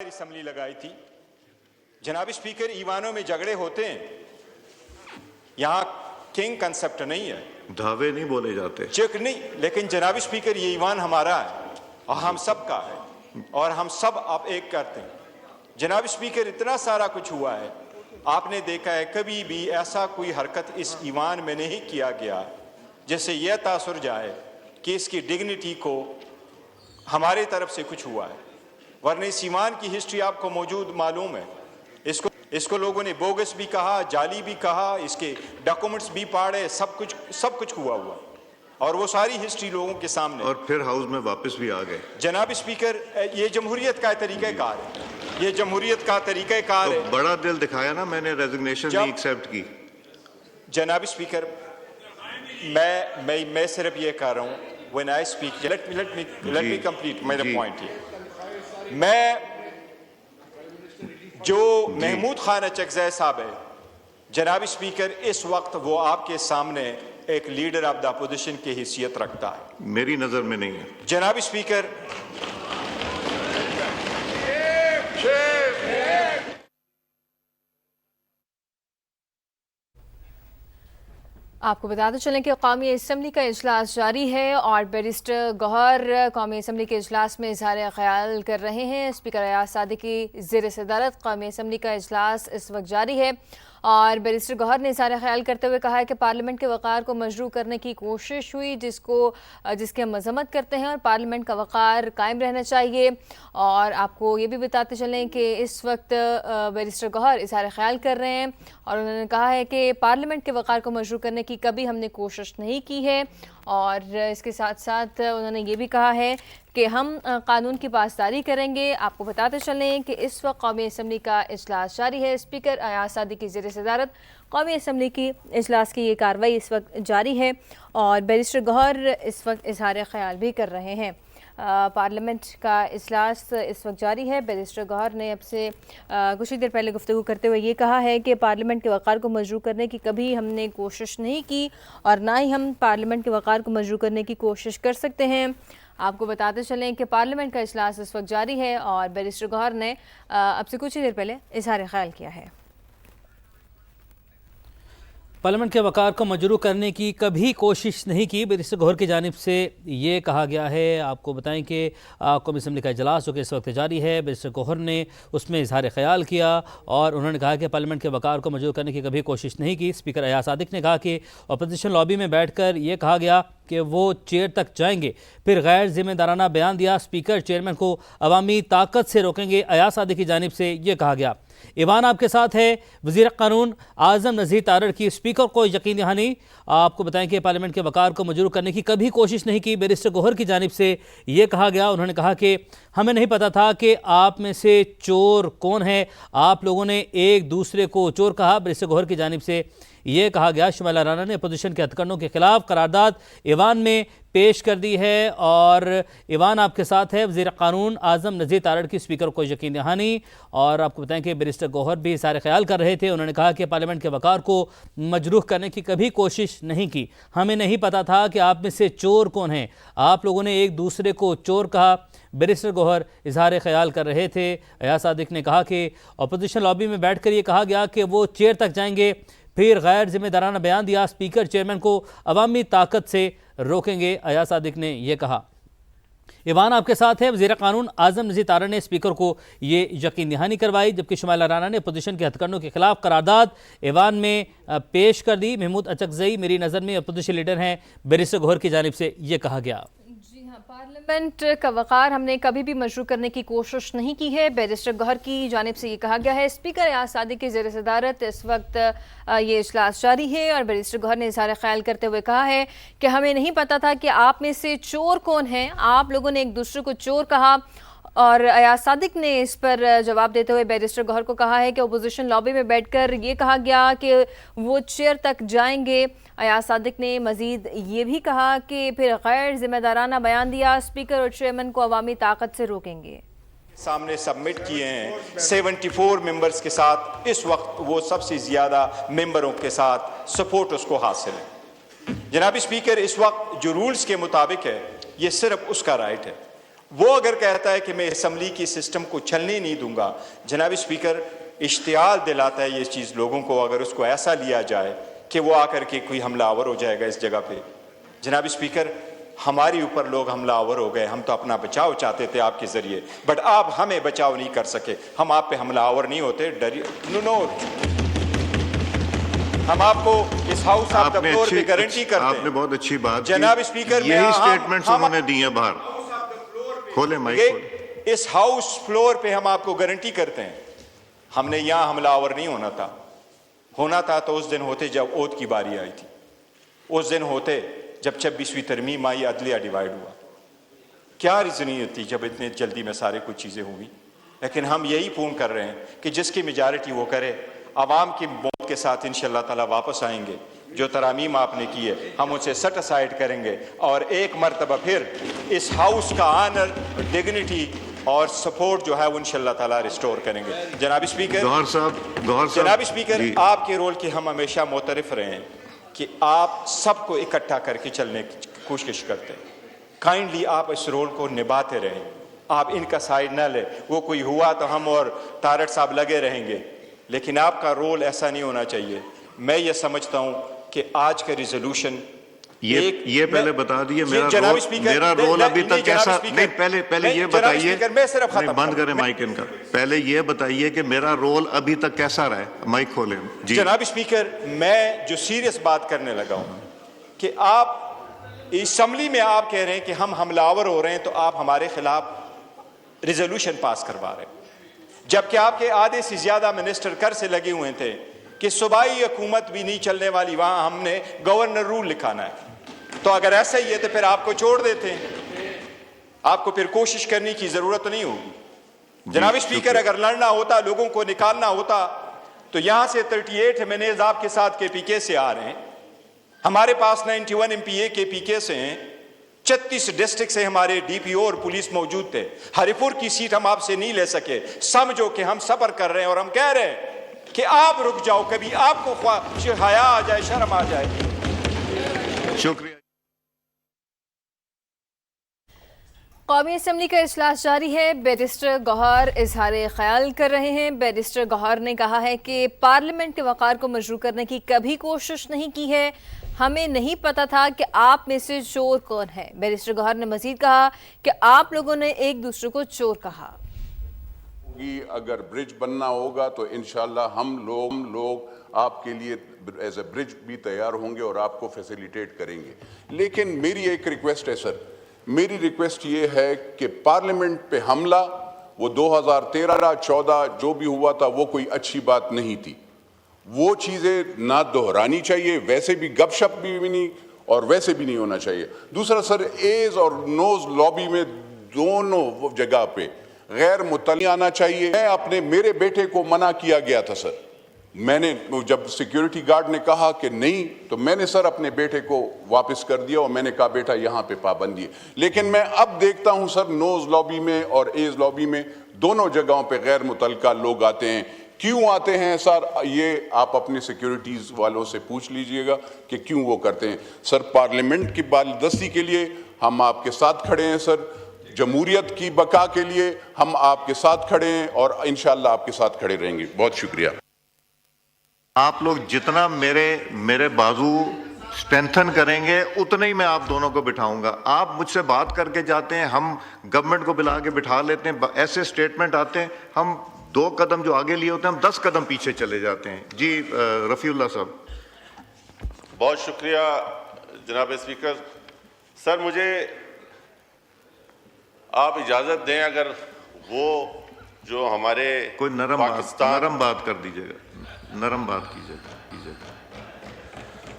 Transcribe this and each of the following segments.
Assembly لگائی تھی. جناب اسپیکر, ایوانوں میں جھگڑے ہوتے ہیں, یہاں کنگ کنسپٹ نہیں ہے, دھاوے نہیں بولے جاتے, چیک نہیں. لیکن جناب اسپیکر, یہ ایوان ہمارا ہے اور ہم سب کا ہے اور ہم سب آپ ایک کرتے ہیں. جناب اسپیکر, اتنا سارا کچھ ہوا ہے, آپ نے دیکھا ہے کبھی بھی ایسا کوئی حرکت اس ایوان میں نہیں کیا گیا جس سے یہ تاثر جائے کہ اس کی ڈگنیٹی کو ہمارے طرف سے کچھ ہوا ہے. ورنہ اس ایوان کی ہسٹری آپ کو موجود معلوم ہے. اس کو لوگوں نے بوگس بھی کہا, جعلی بھی کہا, اس کے ڈاکومنٹس بھی پاڑے, سب کچھ ہوا اور وہ ساری ہسٹری لوگوں کے سامنے, اور پھر ہاؤس میں واپس بھی آ گئے. جناب اسپیکر, یہ جمہوریت کا طریقہ کار ہے, یہ جمہوریت کا طریقہ کار ہے. بڑا دل دکھایا نا میں نے, ریزگنیشن نہیں ایکسیپٹ کی. جناب اسپیکر, میں صرف یہ کہہ رہا ہوں, when I speak, let me complete my point here. میں جو محمود خان اچکزئی صاحب ہے, جناب اسپیکر, اس وقت وہ آپ کے سامنے ایک لیڈر آف دا اپوزیشن کی حیثیت رکھتا ہے. میری نظر میں نہیں ہے. جناب اسپیکر, آپ کو بتاتے چلیں کہ قومی اسمبلی کا اجلاس جاری ہے اور بیرسٹر گوہر قومی اسمبلی کے اجلاس میں اظہار خیال کر رہے ہیں. اسپیکر ایاز صادق کی زیر صدارت قومی اسمبلی کا اجلاس اس وقت جاری ہے اور بیرسٹر گوہر نے اظہار خیال کرتے ہوئے کہا ہے کہ پارلیمنٹ کے وقار کو مجروح کرنے کی کوشش ہوئی جس کی ہم مذمت کرتے ہیں اور پارلیمنٹ کا وقار قائم رہنا چاہیے. اور آپ کو یہ بھی بتاتے چلیں کہ اس وقت بیرسٹر گوہر اظہار خیال کر رہے ہیں اور انہوں نے کہا ہے کہ پارلیمنٹ کے وقار کو مجروح کرنے کی کبھی ہم نے کوشش نہیں کی ہے. اور اس کے ساتھ ساتھ انہوں نے یہ بھی کہا ہے کہ ہم قانون کی پاسداری کریں گے. آپ کو بتاتے چلیں کہ اس وقت قومی اسمبلی کا اجلاس جاری ہے. اسپیکر ایاز صادق کی زیر صدارت قومی اسمبلی کی اجلاس کی یہ کارروائی اس وقت جاری ہے اور بیرسٹر گوہر اس وقت اظہار خیال بھی کر رہے ہیں. پارلیمنٹ کا اجلاس اس وقت جاری ہے. بیرسٹر گوہر نے اب سے کچھ ہی دیر پہلے گفتگو کرتے ہوئے یہ کہا ہے کہ پارلیمنٹ کے وقار کو مجروح کرنے کی کبھی ہم نے کوشش نہیں کی اور نہ ہی ہم پارلیمنٹ کے وقار کو مجروح کرنے کی کوشش کر سکتے ہیں. آپ کو بتاتے چلیں کہ پارلیمنٹ کا اجلاس اس وقت جاری ہے اور بیرسٹر گوہر نے اب سے کچھ ہی دیر پہلے اظہار خیال کیا ہے. پارلیمنٹ کے وقار کو مجروح کرنے کی کبھی کوشش نہیں کی, بیرسٹر گوہر کی جانب سے یہ کہا گیا ہے. آپ کو بتائیں کہ قومی اسمبلی کا اجلاس جو کہ اس وقت جاری ہے, بیرسٹر گوہر نے اس میں اظہار خیال کیا اور انہوں نے کہا کہ پارلیمنٹ کے وقار کو مجروح کرنے کی کبھی کوشش نہیں کی. اسپیکر ایاز صادق نے کہا کہ اپوزیشن لابی میں بیٹھ کر یہ کہا گیا کہ وہ چیئر تک جائیں گے, پھر غیر ذمہ دارانہ بیان دیا. اسپیکر چیئرمین کو عوامی طاقت سے روکیں گے. ایاز صادق کی جانب سے یہ کہا گیا. ایوان آپ کے ساتھ ہے. وزیر قانون اعظم نذیر تارڑ کی اسپیکر کو یقین دہانی. آپ کو بتائیں کہ پارلیمنٹ کے وقار کو مجروح کرنے کی کبھی کوشش نہیں کی. بیرسٹر گوہر کی جانب سے یہ کہا گیا, انہوں نے کہا کہ ہمیں نہیں پتا تھا کہ آپ میں سے چور کون ہے, آپ لوگوں نے ایک دوسرے کو چور کہا. بیرسٹر گوہر کی جانب سے یہ کہا گیا. شمائلہ رانا نے اپوزیشن کے ہتھ کنڈوں کے خلاف قرارداد ایوان میں پیش کر دی ہے اور ایوان آپ کے ساتھ ہے. وزیر قانون اعظم نذیر تارڑ کی اسپیکر کو یقین دہانی. اور آپ کو بتائیں کہ بیرسٹر گوہر بھی اظہار خیال کر رہے تھے. انہوں نے کہا کہ پارلیمنٹ کے وقار کو مجروح کرنے کی کبھی کوشش نہیں کی. ہمیں نہیں پتا تھا کہ آپ میں سے چور کون ہیں, آپ لوگوں نے ایک دوسرے کو چور کہا. بیرسٹر گوہر اظہار خیال کر رہے تھے. ایاز صادق نے کہا کہ اپوزیشن لابی میں بیٹھ کر یہ کہا گیا کہ وہ چیئر تک جائیں گے, پھر غیر ذمہ دارانہ بیان دیا. اسپیکر چیئرمین کو عوامی طاقت سے روکیں گے. ایاز صادق نے یہ کہا. ایوان آپ کے ساتھ ہے. وزیر قانون اعظم نذیر تارڑ نے اسپیکر کو یہ یقین دہانی کروائی, جبکہ شمائلہ رانا نے اپوزیشن کے ہتھ کنڈوں کے خلاف قرارداد ایوان میں پیش کر دی. محمود اچکزئی میری نظر میں اپوزیشن لیڈر ہیں. بیرسٹر گوہر کی جانب سے یہ کہا گیا. پارلیمنٹ کا وقار ہم نے کبھی بھی مجروح کرنے کی کوشش نہیں کی ہے. بیرسٹر گوہر کی جانب سے یہ کہا گیا ہے. اسپیکر ایاز صادق کی زیر صدارت اس وقت یہ اجلاس جاری ہے اور بیرسٹر گوہر نے اظہار خیال کرتے ہوئے کہا ہے کہ ہمیں نہیں پتا تھا کہ آپ میں سے چور کون ہیں, آپ لوگوں نے ایک دوسرے کو چور کہا. اور ایاز صادق نے اس پر جواب دیتے ہوئے بیرسٹر گوہر کو کہا ہے کہ اپوزیشن لابی میں بیٹھ کر یہ کہا گیا کہ وہ چیئر تک جائیں گے. ایاز صادق نے مزید یہ بھی کہا کہ پھر غیر ذمہ دارانہ بیان دیا. اسپیکر اور چیئرمین کو عوامی طاقت سے روکیں گے. سامنے سبمٹ کیے ہیں 74 ممبرز کے ساتھ. اس وقت وہ سب سے زیادہ ممبروں کے ساتھ سپورٹ اس کو حاصل ہے. جناب اسپیکر, اس وقت جو رولز کے مطابق ہے یہ صرف اس کا رائٹ ہے وہ اگر کہتا ہے کہ میں اسمبلی کی سسٹم کو چلنے نہیں دوں گا، جناب اسپیکر اشتعال دلاتا ہے یہ چیز لوگوں کو، اگر اس کو ایسا لیا جائے کہ وہ آ کر کے کوئی حملہ آور ہو جائے گا اس جگہ پہ۔ جناب اسپیکر ہماری اوپر لوگ حملہ آور ہو گئے، ہم تو اپنا بچاؤ چاہتے تھے آپ کے ذریعے، بٹ آپ ہمیں بچاؤ نہیں کر سکے۔ ہم آپ پہ حملہ آور نہیں ہوتے، نو ہم آپ کو اس ہاؤس آف دا فلور پہ گارنٹی کرتے ہیں۔ آپ نے بہت اچھی بات کی، جناب اسپیکر یہی سٹیٹمنٹس انہوں نے دی ہیں باہر۔ کھولیں مائک کھولیں۔ اس ہاؤس فلور پہ ہم آپ کو گارنٹی کرتے ہیں ہم نے یہاں حملہ آور نہیں ہونا تھا تو اس دن ہوتے جب اوت کی باری آئی تھی، اس دن ہوتے جب 26ویں ترمیم آئی، عدلیہ ڈیوائیڈ ہوا۔ کیا ریزنیت تھی جب اتنے جلدی میں سارے کچھ چیزیں ہوئی؟ لیکن ہم یہی پون کر رہے ہیں کہ جس کی میجارٹی وہ کرے، عوام کی موت کے ساتھ انشاءاللہ تعالیٰ واپس آئیں گے۔ جو ترامیم آپ نے کی ہے ہم اسے سیٹ اسائڈ کریں گے، اور ایک مرتبہ پھر اس ہاؤس کا آنر، ڈگنیٹی اور سپورٹ جو ہے وہ انشاءاللہ تعالیٰ ریسٹور کریں گے۔ جناب اسپیکر، گوہر صاحب جناب اسپیکر، آپ کے رول کی ہم ہمیشہ معترف رہے ہیں کہ آپ سب کو اکٹھا کر کے چلنے کی کوشش کرتے ہیں۔ کائنڈلی آپ اس رول کو نبھاتے رہیں، آپ ان کا سائڈ نہ لیں۔ وہ کوئی ہوا تو ہم اور طارق صاحب لگے رہیں گے، لیکن آپ کا رول ایسا نہیں ہونا چاہیے۔ میں یہ سمجھتا ہوں کہ آج کا ریزولوشن یہ پہلے بتا دیے میرا رول ابھی تک کیسا نہیں، پہلے یہ بتائیے، بند کریں مائک ان کا، پہلے یہ بتائیے کہ میرا رول ابھی تک کیسا رہا ہے۔ مائک کھولیں جی۔ جناب اسپیکر، میں جو سیریس بات کرنے لگا ہوں کہ آپ اسمبلی میں آپ کہہ رہے ہیں کہ ہم حملہ آور ہو رہے ہیں تو آپ ہمارے خلاف ریزولوشن پاس کروا رہے ہیں، جبکہ آپ کے آدھے سے زیادہ منسٹر کر سے لگے ہوئے تھے کہ صوبائی حکومت بھی نہیں چلنے والی، وہاں ہم نے گورنر رول لکھانا ہے۔ تو اگر ایسا ہی ہے تو پھر آپ کو چھوڑ دیتے ہیں، آپ کو پھر کوشش کرنے کی ضرورت نہیں ہوگی۔ جناب اسپیکر، اگر لڑنا ہوتا، لوگوں کو نکالنا ہوتا، تو یہاں سے 38 ایمنیز آپ کے ساتھ کے پی کے سے آ رہے ہیں، ہمارے پاس 91 ایم پی اے کے پی کے سے ہیں، 36 ڈسٹرکٹ سے ہمارے ڈی پی او اور پولیس موجود تھے۔ ہری پور کی سیٹ ہم آپ سے نہیں لے سکے۔ سمجھو کہ ہم صبر کر رہے ہیں اور ہم کہہ رہے ہیں کہ آپ رک جاؤ، کبھی آپ کو حیا آ جائے، شرم آ جائے۔ شکریہ۔ قومی اسمبلی کا اجلاس جاری ہے، بیرسٹر گوہر اظہار خیال کر رہے ہیں۔ بیرسٹر گوہر نے کہا ہے کہ پارلیمنٹ کے وقار کو مجروح کرنے کی کبھی کوشش نہیں کی ہے، ہمیں نہیں پتا تھا کہ آپ میں سے چور کون ہے۔ بیرسٹر گوہر نے مزید کہا کہ آپ لوگوں نے ایک دوسرے کو چور کہا۔ اگر برج بننا ہوگا تو انشاءاللہ ہم لوگ آپ کے لیے ایز اے برج بھی تیار ہوں گے اور آپ کو فیسیلیٹیٹ کریں گے۔ لیکن میری ایک ریکویسٹ ہے سر، میری ریکویسٹ یہ ہے کہ پارلیمنٹ پہ حملہ وہ 2013-14 جو بھی ہوا تھا وہ کوئی اچھی بات نہیں تھی، وہ چیزیں نہ دہرانی چاہیے، ویسے بھی گپ شپ بھی نہیں اور ویسے بھی نہیں ہونا چاہیے۔ دوسرا سر، ایز اور نوز لابی میں دونوں جگہ پہ غیر مطلع آنا چاہیے۔ میں میرے بیٹے کو منع کیا گیا تھا سر، میں نے جب سیکیورٹی گارڈ نے کہا کہ نہیں تو میں نے سر اپنے بیٹے کو واپس کر دیا اور میں نے کہا بیٹا یہاں پہ پابندی ہے۔ لیکن میں اب دیکھتا ہوں سر نوز لابی میں اور ایز لابی میں دونوں جگہوں پہ غیر متعلقہ لوگ آتے ہیں۔ کیوں آتے ہیں سر؟ یہ آپ اپنے سیکیورٹیز والوں سے پوچھ لیجئے گا کہ کیوں وہ کرتے ہیں۔ سر پارلیمنٹ کی بالادستی کے لیے ہم آپ کے ساتھ کھڑے ہیں سر، جمہوریت کی بقا کے لیے ہم آپ کے ساتھ کھڑے ہیں اور انشاءاللہ آپ کے ساتھ کھڑے رہیں گے۔ بہت شکریہ۔ آپ لوگ جتنا میرے بازو سٹرینتھن کریں گے اتنا ہی میں آپ دونوں کو بٹھاؤں گا۔ آپ مجھ سے بات کر کے جاتے ہیں، ہم گورنمنٹ کو بلا کے بٹھا لیتے ہیں، ایسے سٹیٹمنٹ آتے ہیں، ہم 2 قدم جو آگے لیے ہوتے ہیں ہم 10 قدم پیچھے چلے جاتے ہیں۔ جی رفیع اللہ صاحب۔ بہت شکریہ جناب اسپیکر۔ سر مجھے آپ اجازت دیں، اگر وہ جو ہمارے کوئی نرم بات کر دیجیے گا، نرم بات کیجیے گا۔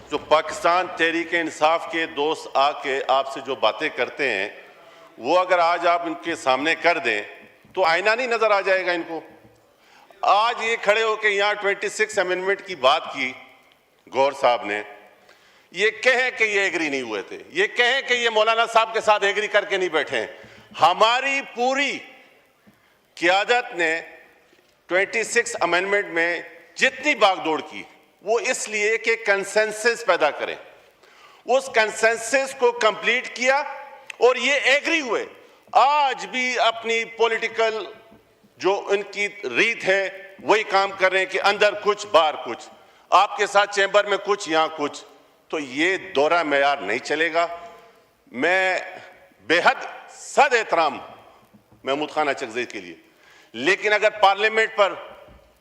جو پاکستان تحریک انصاف کے دوست آ کے آپ سے جو باتیں کرتے ہیں وہ اگر آج آپ ان کے سامنے کر دیں تو آئینہ نہیں نظر آ جائے گا ان کو۔ آج یہ کھڑے ہو کے یہاں 26 امینڈمنٹ کی بات کی گوہر صاحب نے، یہ کہیں کہ یہ ایگری نہیں ہوئے تھے، یہ کہیں کہ یہ مولانا صاحب کے ساتھ ایگری کر کے نہیں بیٹھے ہیں۔ ہماری پوری قیادت نے 26 امینڈمنٹ میں جتنی باغ دوڑ کی وہ اس لیے کہ کنسنسس پیدا کریں، اس کنسنسس کو کمپلیٹ کیا اور یہ ایگری ہوئے۔ آج بھی اپنی پولیٹیکل جو ان کی ریت ہے وہی کام کر رہے ہیں کہ اندر کچھ باہر کچھ، آپ کے ساتھ چیمبر میں کچھ یہاں کچھ. تو یہ دورہ معیار نہیں چلے گا. میں بے حد صد احترام محمود خان اچکزئی کے لیے، لیکن اگر پارلیمنٹ پر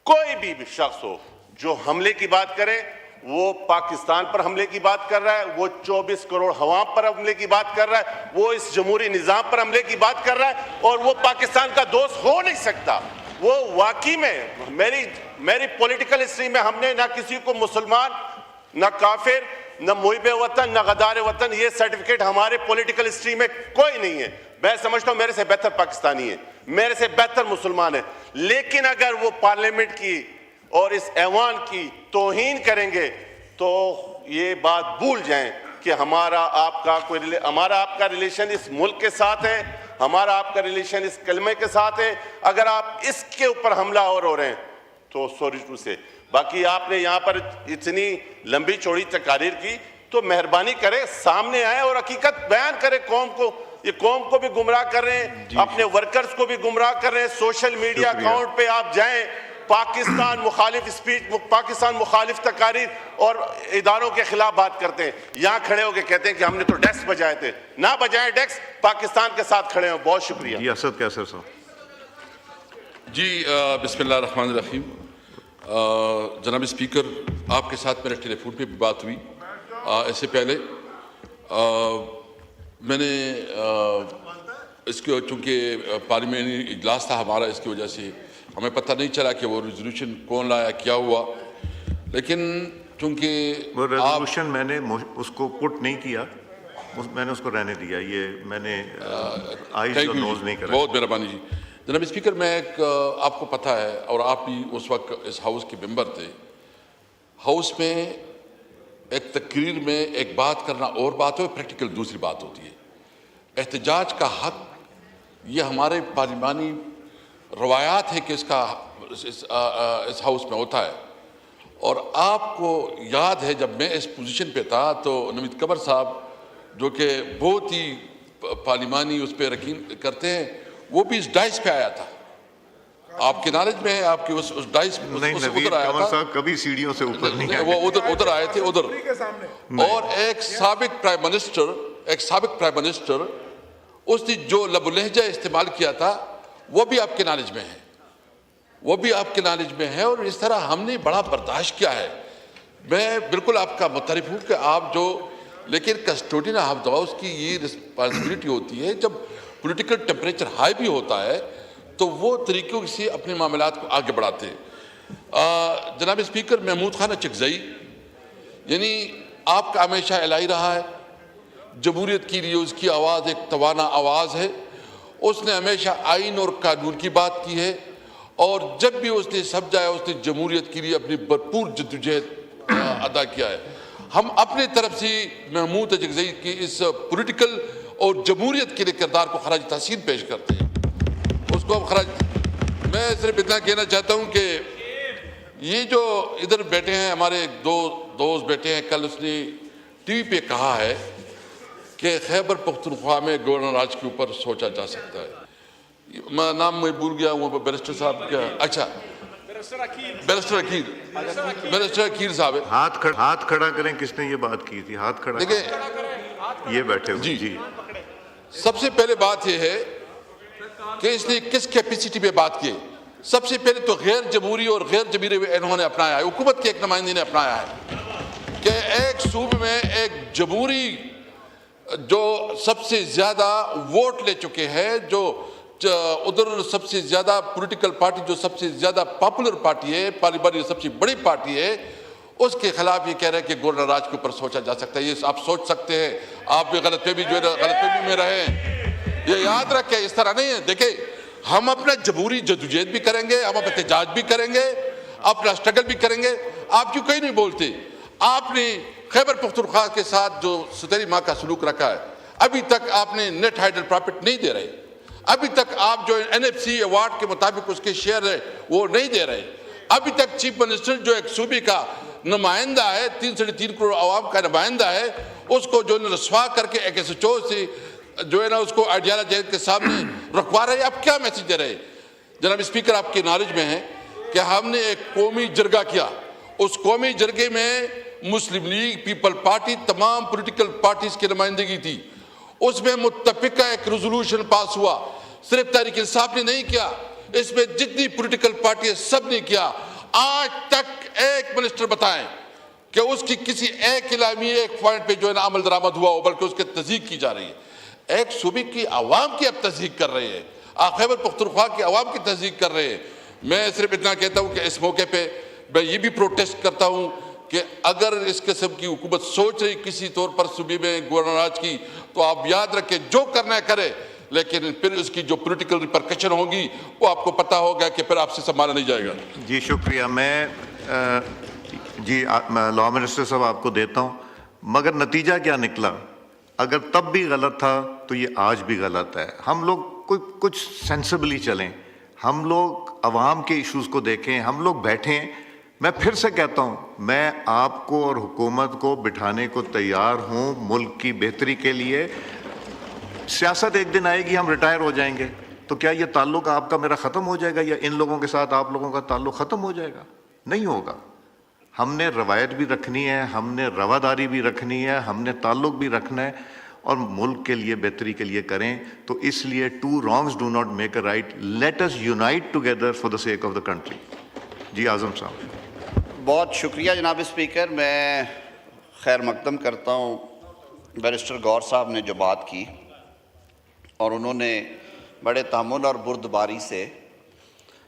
کوئی بھی شخص ہو جو حملے کی بات کرے، وہ پاکستان پر حملے کی بات کر رہا ہے، وہ 24 کروڑ عوام پر حملے کی بات کر رہا ہے، وہ اس جمہوری نظام پر حملے کی بات کر رہا ہے، اور وہ پاکستان کا دوست ہو نہیں سکتا. وہ واقعی میں میری پولیٹیکل ہسٹری میں ہم نے نہ کسی کو مسلمان، نہ کافر، نہ محب وطن، نہ غدار وطن، یہ سرٹیفکیٹ ہمارے پولیٹیکل ہسٹری میں کوئی نہیں ہے. میں سمجھتا ہوں میرے سے بہتر پاکستانی ہے، میرے سے بہتر مسلمان ہے. لیکن اگر وہ پارلیمنٹ کی اور اس ایوان کی توہین کریں گے تو یہ بات بھول جائیں کہ ہمارا آپ کا ریلیشن اس ملک کے ساتھ ہے، ہمارا آپ کا ریلیشن اس کلمے کے ساتھ ہے. اگر آپ اس کے اوپر حملہ ہو رہے ہیں تو سوری ٹو سے. باقی آپ نے یہاں پر اتنی لمبی چوڑی تقاریر کی تو مہربانی کرے سامنے آئے اور حقیقت بیان کرے قوم کو. یہ قوم کو بھی گمراہ کر رہے ہیں، اپنے ورکرز کو بھی گمراہ کر رہے ہیں. سوشل میڈیا اکاؤنٹ پہ آپ جائیں، پاکستان مخالف اسپیچ، پاکستان مخالف تقاریر اور اداروں کے خلاف بات کرتے ہیں. یہاں کھڑے ہو کے کہتے ہیں کہ ہم نے تو ڈیکس بجائے تھے. نہ بجائیں ڈیکس، پاکستان کے ساتھ کھڑے ہوں. بہت شکریہ. جی اسد کیسر صاحب. جی بسم اللہ الرحمن الرحیم. جناب اسپیکر، آپ کے ساتھ میرے ٹیلی فون پہ بھی بات ہوئی. اس سے پہلے میں نے اس کو چونکہ پارلیمنٹ اجلاس تھا ہمارا، اس کی وجہ سے ہمیں پتہ نہیں چلا کہ وہ ریزولوشن کون لایا، کیا ہوا. لیکن چونکہ وہ ریزولوشن میں نے اس کو پٹ نہیں کیا، میں نے اس کو رہنے دیا. یہ میں نے آئیز اور نوز نہیں کرا. بہت مہربانی جی. جناب اسپیکر، میں ایک آپ کو پتہ ہے اور آپ بھی اس وقت اس ہاؤس کے ممبر تھے، ہاؤس میں ایک تقریر میں ایک بات کرنا اور بات ہو، پریکٹیکل دوسری بات ہوتی ہے. احتجاج کا حق یہ ہمارے پارلیمانی روایات ہے کہ اس ہاؤس میں ہوتا ہے. اور آپ کو یاد ہے جب میں اس پوزیشن پہ تھا تو نوید قمر صاحب جو کہ بہت ہی پارلیمانی اس پہ یقین کرتے ہیں، وہ بھی اس ڈائس پہ آیا تھا. آپ کے نالج میں ہے، آپ کی اس ڈائس نہیں، نوید قمر صاحب کبھی سیڑھیوں سے اوپر نہیں آئے. وہ ادھر آئے تھے ادھر. اور ایک سابق پرائم منسٹر اس نے جو لب و لہجہ استعمال کیا تھا وہ بھی آپ کے نالج میں ہے. اور اس طرح ہم نے بڑا برداشت کیا ہے. میں بالکل آپ کا متعارف ہوں کہ آپ جو، لیکن کسٹوڈین آف دا ہاؤس کی یہ رسپانسبلٹی ہوتی ہے جب پولیٹیکل ٹیمپریچر ہائی بھی ہوتا ہے تو وہ طریقوں سے اپنے معاملات کو آگے بڑھاتے ہیں. جناب اسپیکر، محمود خان اچکزئی یعنی آپ کا ہمیشہ الہی رہا ہے. جمہوریت کے لیے اس کی آواز ایک توانا آواز ہے. اس نے ہمیشہ آئین اور قانون کی بات کی ہے، اور جب بھی اس نے سمجھا ہے اس نے جمہوریت کے لیے اپنی بھرپور جدوجہد ادا کیا ہے. ہم اپنے طرف سے محمود اچکزئی کی اس پولیٹیکل اور جمہوریت کے لیے کردار کو خراج تحسین پیش کرتے ہیں. اس کو میں صرف اتنا کہنا چاہتا ہوں کہ یہ جو ادھر بیٹھے ہیں ہمارے دو دوست بیٹھے ہیں، کل اس نے ٹی وی پہ کہا ہے کہ خیبر پختونخوا میں گورنر راج کے اوپر سوچا جا سکتا ہے. میں نام میں بھول گیا ہوں، بیرسٹر صاحب کیا، اچھا بیرسٹر عقیل صاحب ہے. ہاتھ کھڑا کریں، کس نے یہ بات کی تھی؟ ہاتھ کھڑا دیکھیں، یہ بیٹھے ہوئے. جی سب سے پہلے بات یہ ہے کہ اس نے کس کیپیسٹی پہ بات کی. سب سے پہلے تو غیر جمہوری اور غیر جمہوری انہوں نے اپنایا ہے، حکومت کے ایک نمائندے نے اپنایا ہے کہ ایک صوبے میں ایک جمہوری جو سب سے زیادہ ووٹ لے چکے ہیں، جو ادھر سب سے زیادہ پولیٹیکل پارٹی جو سب سے زیادہ پاپولر پارٹی ہے، پارلیمانی سب سے بڑی پارٹی ہے، اس کے خلاف یہ کہہ رہے ہیں کہ گورنر راج کے اوپر سوچا جا سکتا ہے. یہ آپ سوچ سکتے ہیں، آپ بھی غلط فہمی میں رہے ہیں. یہ یاد رکھیں، اس طرح نہیں ہے. دیکھیں، ہم اپنا جمہوری جدوجہد بھی کریں گے، ہم اپنا احتجاج بھی کریں گے، اپنا اسٹرگل بھی کریں گے. آپ کیوں کہیں نہیں بولتے؟ آپ نے خیبر پختونخوا کے ساتھ جو 17 ماہ کا سلوک رکھا ہے، ابھی تک آپ نے نیٹ ہائیڈل پروفٹ نہیں دے رہے. ابھی تک آپ جو NFC ایوارڈ کے مطابق اس کے شیئر ہے وہ نہیں دے رہے. ابھی تک چیف منسٹر جو ایک صوبے کا نمائندہ ہے، 3.5 کروڑ عوام کا نمائندہ ہے، اس کو جو رسوا کر کے ایک SHO سے جو ہے نا اس کو آئیڈیالوجی کے سامنے رکھوا رہے ہیں. آپ کیا میسج دے رہے ہیں؟ جناب اسپیکر آپ کی نالج میں ہے کہ ہم نے ایک قومی جرگہ کیا. اس قومی جرگے میں مسلم لیگ، پیپل پارٹی، تمام پولیٹیکل پارٹیز کی نمائندگی تھی. اس میں متفقہ ایک ریزولوشن پاس ہوا. صرف تحریک انصاف نے نہیں کیا، اس میں جتنی پولیٹیکل پارٹی سب نے کیا. آج تک ایک منسٹر بتائیں کہ اس کی کسی ایک اعلامیے ایک پوائنٹ پہ جو ہے نا عمل درآمد ہوا ہو، بلکہ اس کی تصدیق کی جا رہی ہے. ایک صوبے کی عوام کی اب تصدیق کر رہے ہیں، خیبر پختونخوا کی عوام کی تصدیق کر رہے ہیں. میں صرف اتنا کہتا ہوں کہ اس موقع پہ میں یہ بھی پروٹیسٹ کرتا ہوں کہ اگر اس قسم کی حکومت سوچ رہی کسی طور پر صوبے میں گورنر راج کی، تو آپ یاد رکھیں جو کرنا ہے کرے، لیکن پھر اس کی جو پولیٹیکل ریپرکشن ہوں گی وہ آپ کو پتہ ہوگا کہ پھر آپ سے سنبھالا نہیں جائے گا. جی شکریہ. میں جی لا منسٹر صاحب آپ کو دیتا ہوں، مگر نتیجہ کیا نکلا؟ اگر تب بھی غلط تھا تو یہ آج بھی غلط ہے. ہم لوگ کچھ سینسبلی چلیں، ہم لوگ عوام کے ایشوز کو دیکھیں، ہم لوگ بیٹھیں. میں پھر سے کہتا ہوں، میں آپ کو اور حکومت کو بٹھانے کو تیار ہوں ملک کی بہتری کے لیے. سیاست ایک دن آئے گی ہم ریٹائر ہو جائیں گے، تو کیا یہ تعلق آپ کا میرا ختم ہو جائے گا، یا ان لوگوں کے ساتھ آپ لوگوں کا تعلق ختم ہو جائے گا؟ نہیں ہوگا. ہم نے روایت بھی رکھنی ہے، ہم نے رواداری بھی رکھنی ہے، ہم نے تعلق بھی رکھنا ہے، اور ملک کے لیے بہتری کے لیے کریں. تو اس لیے two wrongs do not make a right. Let us unite together for the sake of the country. جی اعظم صاحب. بہت شکریہ جناب اسپیکر. میں خیر مقدم کرتا ہوں بیرسٹر گور صاحب نے جو بات کی، اور انہوں نے بڑے تحمل اور بردباری سے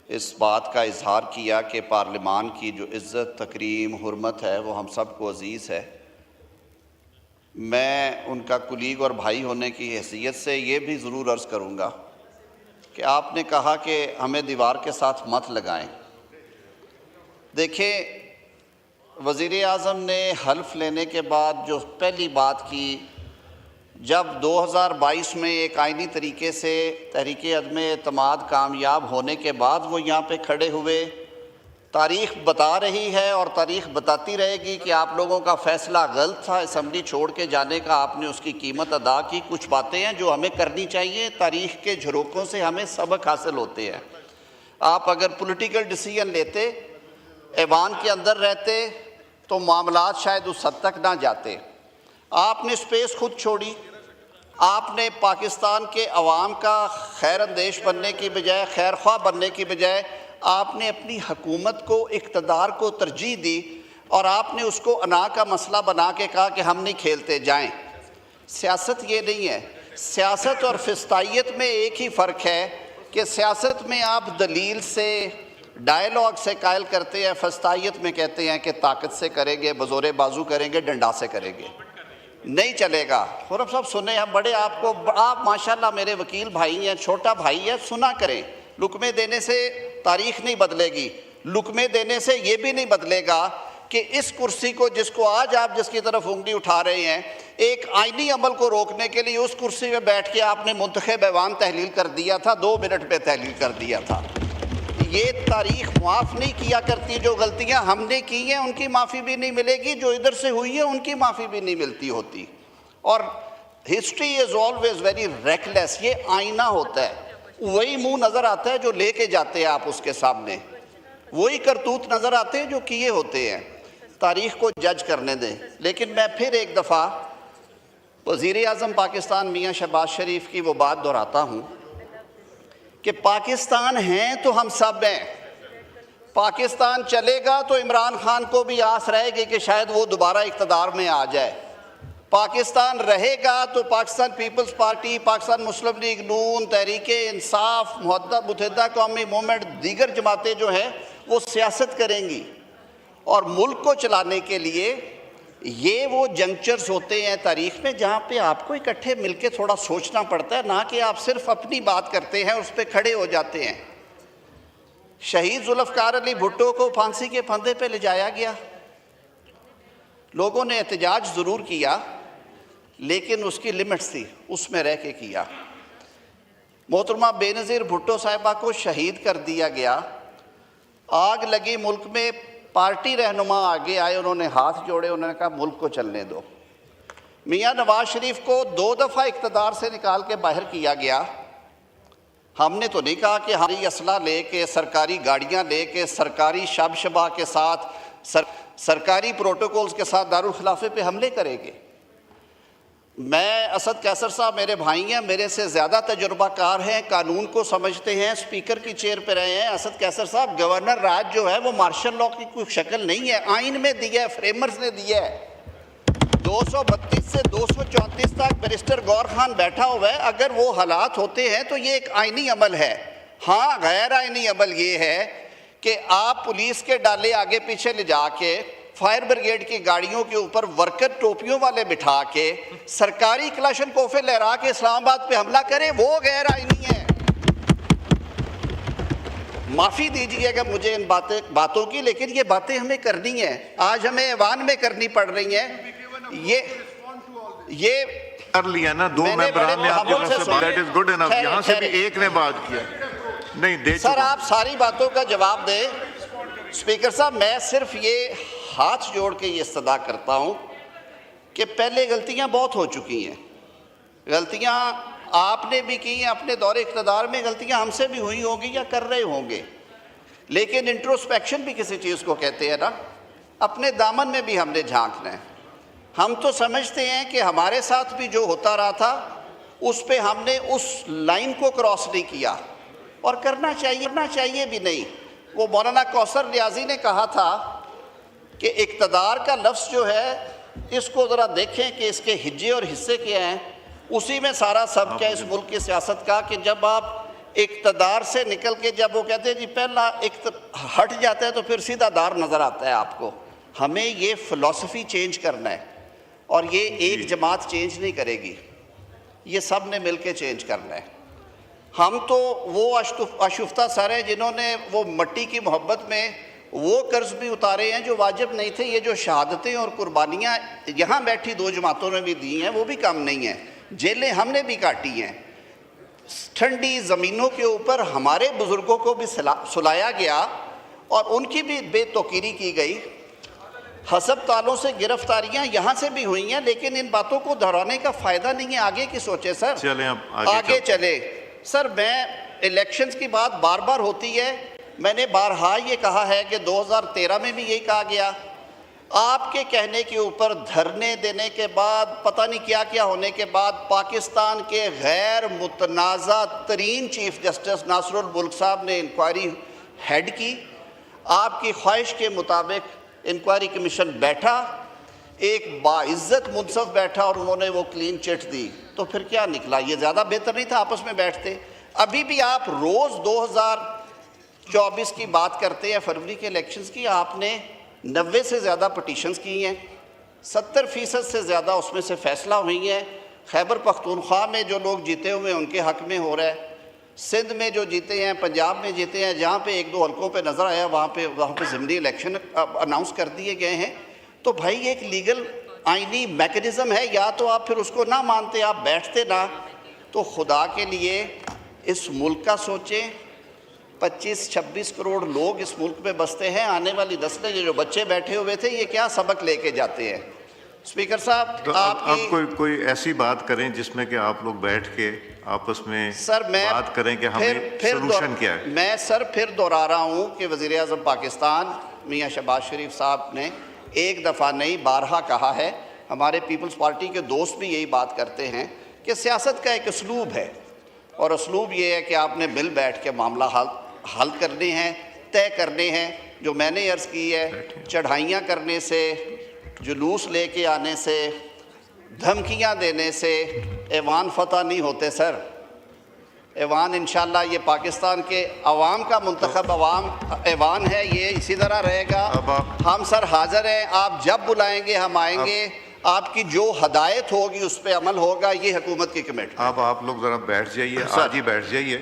اس بات کا اظہار کیا کہ پارلیمان کی جو عزت، تکریم، حرمت ہے وہ ہم سب کو عزیز ہے. میں ان کا کلیگ اور بھائی ہونے کی حیثیت سے یہ بھی ضرور عرض کروں گا کہ آپ نے کہا کہ ہمیں دیوار کے ساتھ مت لگائیں. دیکھیں، وزیر اعظم نے حلف لینے کے بعد جو پہلی بات کی، جب 2022 میں ایک آئینی طریقے سے تحریک عدم اعتماد کامیاب ہونے کے بعد وہ یہاں پہ کھڑے ہوئے، تاریخ بتا رہی ہے اور تاریخ بتاتی رہے گی کہ آپ لوگوں کا فیصلہ غلط تھا، اسمبلی چھوڑ کے جانے کا. آپ نے اس کی قیمت ادا کی. کچھ باتیں ہیں جو ہمیں کرنی چاہیے، تاریخ کے جھروکوں سے ہمیں سبق حاصل ہوتے ہیں. آپ اگر پولیٹیکل ڈیسیژن لیتے، ایوان کے اندر رہتے، تو معاملات شاید اس حد تک نہ جاتے. آپ نے سپیس خود چھوڑی. آپ نے پاکستان کے عوام کا خیر اندیش بننے کی بجائے، خیر خواہ بننے کی بجائے، آپ نے اپنی حکومت کو، اقتدار کو ترجیح دی، اور آپ نے اس کو انا کا مسئلہ بنا کے کہا کہ ہم نہیں کھیلتے، جائیں. سیاست یہ نہیں ہے. سیاست اور فسطائیت میں ایک ہی فرق ہے کہ سیاست میں آپ دلیل سے، ڈائیلاگ سے قائل کرتے ہیں، فسطائیت میں کہتے ہیں کہ طاقت سے کریں گے، بزور بازو کریں گے، ڈنڈا سے کریں گے. نہیں چلے گا. خورم صاحب سنیں، ہم بڑے آپ ماشاءاللہ میرے وکیل بھائی ہیں، چھوٹا بھائی ہے، سنا کریں. لقمے دینے سے تاریخ نہیں بدلے گی. لقمے دینے سے یہ بھی نہیں بدلے گا کہ اس کرسی کو، جس کو آج آپ جس کی طرف انگلی اٹھا رہے ہیں، ایک آئینی عمل کو روکنے کے لیے اس کرسی میں بیٹھ کے آپ نے منتخب ایوان تحلیل کر دیا تھا، 2 منٹ پہ تحلیل کر دیا تھا. یہ تاریخ معاف نہیں کیا کرتی. جو غلطیاں ہم نے کی ہیں ان کی معافی بھی نہیں ملے گی، جو ادھر سے ہوئی ہے ان کی معافی بھی نہیں ملتی ہوتی. اور history is always very reckless. یہ آئینہ ہوتا ہے، وہی منہ نظر آتا ہے جو لے کے جاتے ہیں آپ اس کے سامنے، وہی کرتوت نظر آتے ہیں جو کیے ہوتے ہیں. تاریخ کو جج کرنے دیں. لیکن میں پھر ایک دفعہ وزیر اعظم پاکستان میاں شہباز شریف کی وہ بات دہراتا ہوں کہ پاکستان ہیں تو ہم سب ہیں. پاکستان چلے گا تو عمران خان کو بھی آس رہے گی کہ شاید وہ دوبارہ اقتدار میں آ جائے. پاکستان رہے گا تو پاکستان پیپلز پارٹی، پاکستان مسلم لیگ نون، تحریک انصاف، متحدہ قومی موومنٹ، دیگر جماعتیں جو ہیں وہ سیاست کریں گی. اور ملک کو چلانے کے لیے یہ وہ جنکچرز ہوتے ہیں تاریخ میں جہاں پہ آپ کو اکٹھے مل کے تھوڑا سوچنا پڑتا ہے، نہ کہ آپ صرف اپنی بات کرتے ہیں، اس پہ کھڑے ہو جاتے ہیں. شہید ذوالفقار علی بھٹو کو پھانسی کے پھندے پہ لے جایا گیا. لوگوں نے احتجاج ضرور کیا، لیکن اس کی لمٹس تھی، اس میں رہ کے کیا. محترمہ بے نظیر بھٹو صاحبہ کو شہید کر دیا گیا. آگ لگی ملک میں، پارٹی رہنما آگے آئے، انہوں نے ہاتھ جوڑے، انہوں نے کہا ملک کو چلنے دو. میاں نواز شریف کو 2 دفعہ اقتدار سے نکال کے باہر کیا گیا. ہم نے تو نہیں کہا کہ ہماری اسلحہ لے کے، سرکاری گاڑیاں لے کے، سرکاری شب شبہ کے ساتھ، سرکاری پروٹوکولز کے ساتھ دارالخلافے پہ حملے کریں گے. میں اسد قیصر صاحب میرے بھائی ہیں، میرے سے زیادہ تجربہ کار ہیں، قانون کو سمجھتے ہیں، اسپیکر کی چیئر پہ رہے ہیں. اسد قیصر صاحب، گورنر راج جو ہے وہ مارشل لاء کی کوئی شکل نہیں ہے، آئین میں دیا ہے، فریمرز نے دیا ہے. 232 سے 234 تک بیرسٹر گور خان بیٹھا ہوا ہے. اگر وہ حالات ہوتے ہیں تو یہ ایک آئینی عمل ہے. ہاں، غیر آئینی عمل یہ ہے کہ آپ پولیس کے ڈالے آگے پیچھے لے جا کے، فائر بریگیڈ کی گاڑیوں کے اوپر ورکر ٹوپیوں والے بٹھا کے، سرکاری کلاشن کوفے لہرا کے اسلام آباد پہ حملہ کریں، وہ غیر آئینی ہے. معافی دیجیے گا مجھے ان باتوں کی، لیکن یہ باتیں ہمیں کرنی ہیں. آج ہمیں ایوان میں کرنی پڑ رہی ہیں. یہ کر لیا نا، 2 ممبران نے آپ کی طرف سے بات. That is good enough. یہاں سے بھی ایک نے بات کیا نہیں دے. سر آپ ساری باتوں کا جواب دیں. اسپیکر صاحب، میں صرف یہ ہاتھ جوڑ کے یہ استدعا کرتا ہوں کہ پہلے غلطیاں بہت ہو چکی ہیں. غلطیاں آپ نے بھی کی ہیں اپنے دور اقتدار میں، غلطیاں ہم سے بھی ہوئی ہوں گی یا کر رہے ہوں گے. لیکن انٹروسپیکشن بھی کسی چیز کو کہتے ہیں نا. اپنے دامن میں بھی ہم نے جھانکنا ہے. ہم تو سمجھتے ہیں کہ ہمارے ساتھ بھی جو ہوتا رہا تھا اس پہ ہم نے اس لائن کو کراس نہیں کیا، اور کرنا چاہیے بھی نہیں. وہ مولانا کوثر نیازی نے کہا تھا کہ اقتدار کا لفظ جو ہے، اس کو ذرا دیکھیں کہ اس کے ہجے اور حصے کیا ہیں. اسی میں سارا سب کیا اس ملک کی سیاست کا، کہ جب آپ اقتدار سے نکل کے جب وہ کہتے ہیں جی پہلا ہٹ جاتا ہے تو پھر سیدھا دار نظر آتا ہے آپ کو. ہمیں یہ فلسفی چینج کرنا ہے، اور یہ ایک جماعت چینج نہیں کرے گی، یہ سب نے مل کے چینج کرنا ہے. ہم تو وہ آشفتہ سر ہیں جنہوں نے وہ مٹی کی محبت میں وہ قرض بھی اتارے ہیں جو واجب نہیں تھے. یہ جو شہادتیں اور قربانیاں یہاں بیٹھی 2 جماعتوں نے بھی دی ہیں، وہ بھی کم نہیں ہیں. جیلیں ہم نے بھی کاٹی ہیں. ٹھنڈی زمینوں کے اوپر ہمارے بزرگوں کو بھی سلایا گیا اور ان کی بھی بے توقیری کی گئی. ہسپتالوں سے گرفتاریاں یہاں سے بھی ہوئی ہیں، لیکن ان باتوں کو دہرانے کا فائدہ نہیں ہے. آگے کی سوچے سر، چلیں اب آگے چلے. سر، میں الیکشنز کی بات بار بار ہوتی ہے. میں نے بارہا یہ کہا ہے کہ 2013 میں بھی یہی کہا گیا. آپ کے کہنے کے اوپر دھرنے دینے کے بعد، پتہ نہیں کیا کیا ہونے کے بعد، پاکستان کے غیر متنازع ترین چیف جسٹس ناصر الملک صاحب نے انکوائری ہیڈ کی. آپ کی خواہش کے مطابق انکوائری کمیشن بیٹھا، ایک باعزت منصف بیٹھا، اور انہوں نے وہ کلین چٹ دی. تو پھر کیا نکلا؟ یہ زیادہ بہتر نہیں تھا آپس میں بیٹھتے؟ ابھی بھی آپ روز 2024 کی بات کرتے ہیں، فروری کے الیکشنز کی. آپ نے 90 سے زیادہ پٹیشنز کی ہیں، 70% سے زیادہ اس میں سے فیصلہ ہوئی ہیں. خیبر پختونخوا میں جو لوگ جیتے ہوئے ان کے حق میں ہو رہا ہے. سندھ میں جو جیتے ہیں، پنجاب میں جیتے ہیں، جہاں پہ 1-2 حلقوں پہ نظر آیا وہاں پہ ضمنی الیکشن اناؤنس کر دیے گئے ہیں. تو بھائی ایک لیگل آئینی میکنزم ہے. یا تو آپ پھر اس کو نہ مانتے، آپ بیٹھتے نہ. تو خدا کے لیے اس ملک کا سوچیں. 25-26 کروڑ لوگ اس ملک میں بستے ہیں. آنے والی نسلیں جو بچے بیٹھے ہوئے تھے، یہ کیا سبق لے کے جاتے ہیں؟ اسپیکر صاحب، آپ کوئی ایسی بات کریں جس میں کہ آپ لوگ بیٹھ کے آپس میں بات کریں کہ ہمیں سلوشن کیا ہے. میں سر پھر دہرا رہا ہوں کہ وزیر اعظم پاکستان میاں شہباز شریف صاحب نے ایک دفعہ نہیں بارہا کہا ہے. ہمارے پیپلز پارٹی کے دوست بھی یہی بات کرتے ہیں کہ سیاست کا ایک اسلوب ہے، اور اسلوب یہ ہے کہ آپ نے مل بیٹھ کے معاملہ حل کرنے ہیں، طے کرنے ہیں. جو میں نے عرض کی ہے، چڑھائیاں کرنے سے، جلوس لے کے آنے سے، دھمکیاں دینے سے ایوان فتح نہیں ہوتے سر. ایوان انشاءاللہ یہ پاکستان کے عوام کا منتخب ایوان ہے، یہ اسی طرح رہے گا. ہم سر حاضر ہیں، آپ جب بلائیں گے ہم آئیں گے. آپ کی جو ہدایت ہوگی اس پہ عمل ہوگا. یہ حکومت کی کمیٹمنٹ. آپ لوگ ذرا بیٹھ جائیے، آج ہی بیٹھ جائیے،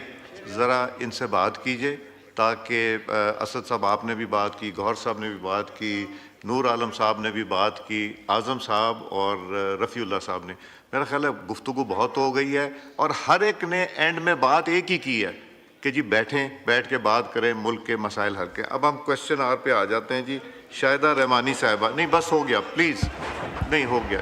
ذرا ان سے بات کیجئے، تاکہ اسد صاحب آپ نے بھی بات کی، گوہر صاحب نے بھی بات کی، نور عالم صاحب نے بھی بات کی، اعظم صاحب اور رفیع اللہ صاحب نے. میرا خیال ہے گفتگو بہت ہو گئی ہے، اور ہر ایک نے اینڈ میں بات ایک ہی کی ہے کہ جی بیٹھ کے بات کریں، ملک کے مسائل حل کے. اب ہم کویسچن آر پہ آ جاتے ہیں. جی شاہدہ رحمانی صاحبہ. نہیں بس ہو گیا، پلیز. نہیں ہو گیا.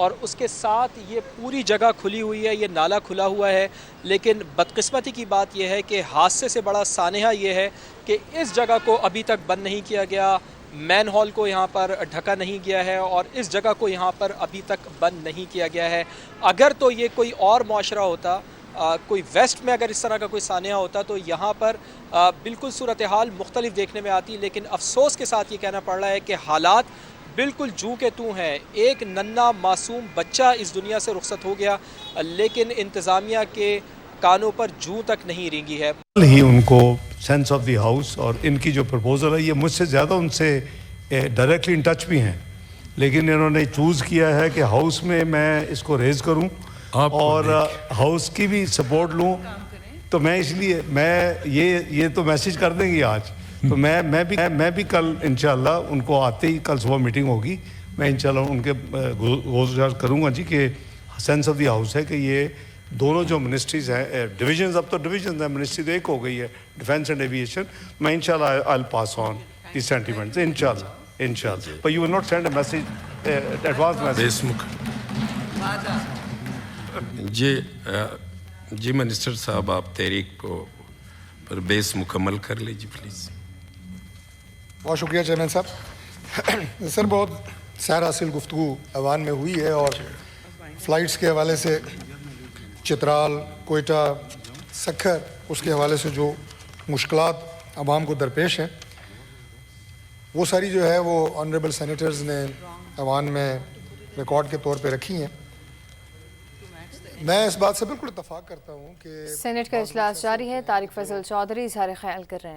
اور اس کے ساتھ یہ پوری جگہ کھلی ہوئی ہے, یہ نالا کھلا ہوا ہے. لیکن بدقسمتی کی بات یہ ہے کہ حادثے سے بڑا سانحہ یہ ہے کہ اس جگہ کو ابھی تک بند نہیں کیا گیا, مین ہال کو یہاں پر ڈھکا نہیں گیا ہے, اور اس جگہ کو یہاں پر ابھی تک بند نہیں کیا گیا ہے. اگر تو یہ کوئی اور معاشرہ ہوتا, کوئی ویسٹ میں اگر اس طرح کا کوئی سانحہ ہوتا تو یہاں پر بالکل صورتحال مختلف دیکھنے میں آتی. لیکن افسوس کے ساتھ یہ کہنا پڑ رہا ہے کہ حالات بالکل جوں کے توں ہیں. ایک ننھا معصوم بچہ اس دنیا سے رخصت ہو گیا, لیکن انتظامیہ کے کانوں پر جوں تک نہیں رینگی ہے. ہی ان کو سینس آف دی ہاؤس اور ان کی جو پرپوزل ہے, یہ مجھ سے زیادہ ان سے ڈائریکٹلی ان ٹچ بھی ہیں, لیکن انہوں نے چوز کیا ہے کہ ہاؤس میں میں اس کو ریز کروں اور ہاؤس کی بھی سپورٹ لوں. تو میں اس لیے میں یہ تو میسیج کر دیں گی آج, تو میں بھی کل انشاءاللہ ان کو آتے ہی کل صبح میٹنگ ہوگی, میں انشاءاللہ ان کے گزارش کروں گا جی کہ سینس آف دی ہاؤس ہے کہ یہ دونوں جو منسٹریز ہیں, ڈویژنز, اب تو ڈویژنز ہیں, منسٹری تو ایک ہو گئی ہے, ڈیفینس اینڈ ایویشن. میں انشاءاللہ I pass on the sentiments انشاءاللہ. But you will not send a message, advance message. جی منسٹر صاحب, آپ تحریک کو پر بیس مکمل کر لیجیے پلیز. بہت شکریہ چیئرمین صاحب. سر بہت سیر حاصل گفتگو ایوان میں ہوئی ہے, اور فلائٹس کے حوالے سے چترال, کوئٹہ, سکھر, اس کے حوالے سے جو مشکلات عوام کو درپیش ہیں وہ ساری جو ہے وہ آنریبل سینیٹرز نے ایوان میں ریکارڈ کے طور پہ رکھی ہیں. میں اس بات سے بالکل اتفاق کرتا ہوں کہ سینٹ کا اجلاس جاری ہے. طارق فضل چودھری اظہار خیال کر رہے ہیں.